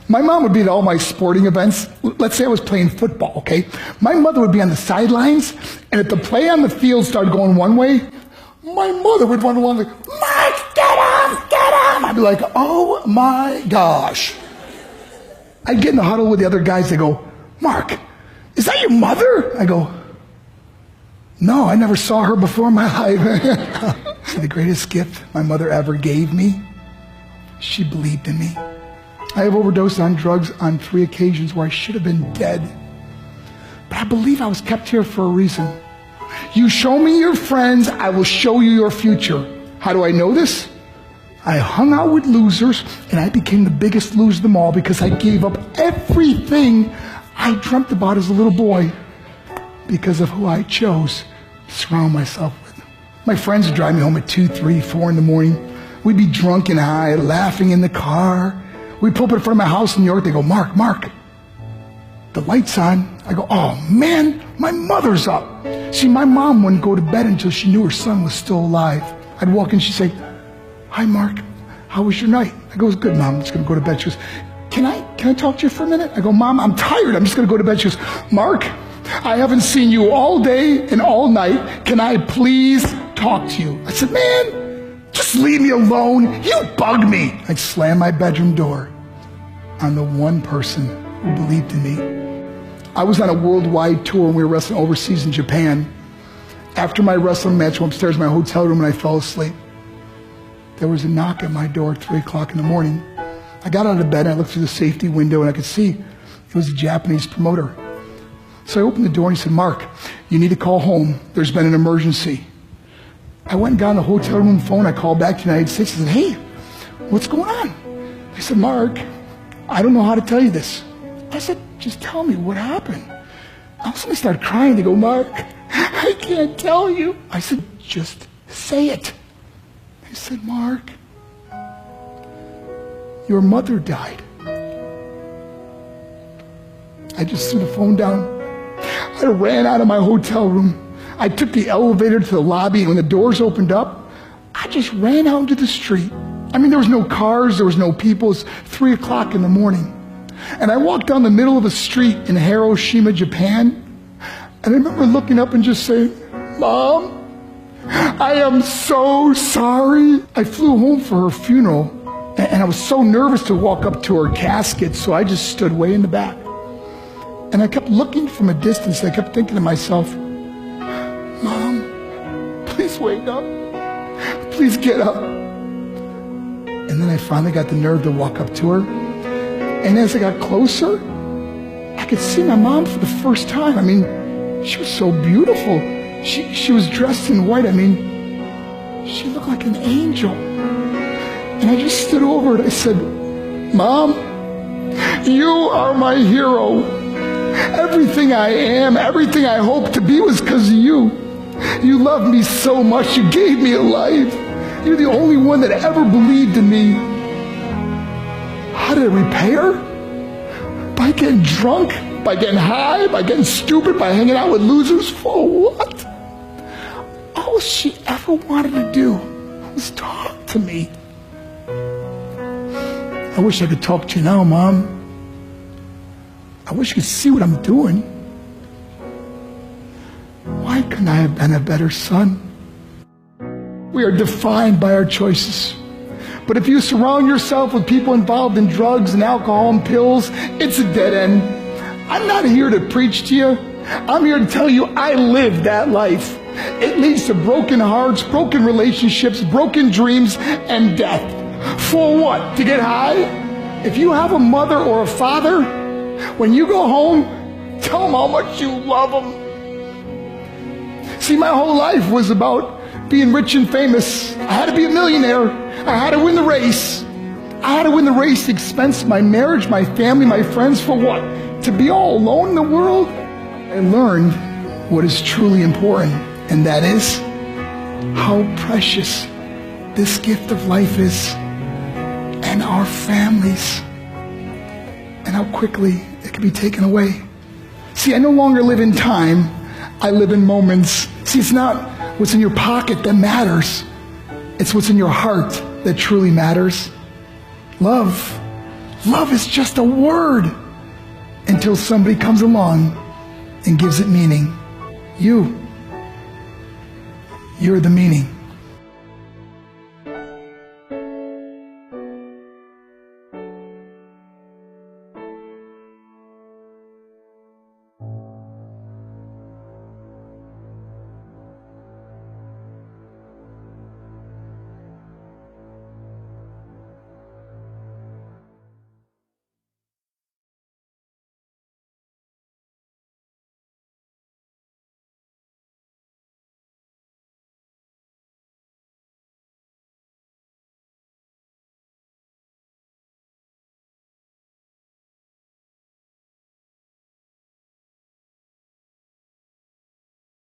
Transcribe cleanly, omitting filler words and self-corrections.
My mom would be at all my sporting events. Let's say I was playing football, okay? My mother would be on the sidelines, and if the play on the field started going one way, my mother would run along like, Mark, get him, get him! I'd be like, oh my gosh. I'd get in the huddle with the other guys. They go, Mark, is that your mother? I go, no, I never saw her before in my life. See, the greatest gift my mother ever gave me, she believed in me. I have overdosed on drugs on 3 occasions where I should have been dead. But I believe I was kept here for a reason. You show me your friends, I will show you your future. How do I know this? I hung out with losers, and I became the biggest loser of them all because I gave up everything I dreamt about as a little boy because of who I chose to surround myself with. My friends would drive me home at 2, 3, 4 in the morning. We'd be drunk and high, laughing in the car. We'd pull up in front of my house in New York. They go, Mark, the light's on. I go, oh man, my mother's up. See, my mom wouldn't go to bed until she knew her son was still alive. I'd walk in, she'd say, hi Mark, how was your night? I go, it was good, Mom, I'm just gonna go to bed. She goes, can I talk to you for a minute? I go, Mom, I'm tired, I'm just gonna go to bed. She goes, Mark, I haven't seen you all day and all night. Can I please talk to you? I said, man, just leave me alone. You bug me. I'd slam my bedroom door on the one person who believed in me. I was on a worldwide tour and we were wrestling overseas in Japan. After my wrestling match, I went upstairs to my hotel room and I fell asleep. There was a knock at my door at 3 o'clock in the morning. I got out of bed and I looked through the safety window and I could see it was a Japanese promoter. So I opened the door and he said, Mark, you need to call home. There's been an emergency. I went and got on the hotel room phone. I called back to the United States. I said, hey, what's going on? They said, Mark, I don't know how to tell you this. I said, just tell me what happened. All of a sudden I started crying. They go, Mark, I can't tell you. I said, just say it. They said, Mark, your mother died. I just threw the phone down. I ran out of my hotel room. I took the elevator to the lobby, and when the doors opened up, I just ran out into the street. I mean, there was no cars, there was no people. It was 3 o'clock in the morning. And I walked down the middle of a street in Hiroshima, Japan, and I remember looking up and just saying, Mom, I am so sorry. I flew home for her funeral, and I was so nervous to walk up to her casket, so I just stood way in the back. And I kept looking from a distance, and I kept thinking to myself, Mom, please wake up. Please get up. And then I finally got the nerve to walk up to her. And as I got closer, I could see my mom for the first time. I mean, she was so beautiful. She was dressed in white. I mean, she looked like an angel. And I just stood over her and I said, Mom, you are my hero. Everything I am, everything I hope to be was because of you. You loved me so much. You gave me a life. You're the only one that ever believed in me. How did I repay her? By getting drunk, by getting high, by getting stupid, by hanging out with losers? For what? All she ever wanted to do was talk to me. I wish I could talk to you now, Mom. I wish you could see what I'm doing. Why couldn't I have been a better son? We are defined by our choices. But if you surround yourself with people involved in drugs and alcohol and pills, it's a dead end. I'm not here to preach to you. I'm here to tell you I lived that life. It leads to broken hearts, broken relationships, broken dreams, and death. For what? To get high? If you have a mother or a father, when you go home, tell them how much you love them. See, my whole life was about being rich and famous. I had to be a millionaire. I had to win the race. I had to win the race at the expense of my marriage, my family, my friends. For what? To be all alone in the world? I learned what is truly important, and that is how precious this gift of life is, and our families, and how quickly it can be taken away. See, I no longer live in time. I live in moments. See, it's not what's in your pocket that matters. It's what's in your heart that truly matters. Love Love is just a word until somebody comes along and gives it meaning. You're the meaning.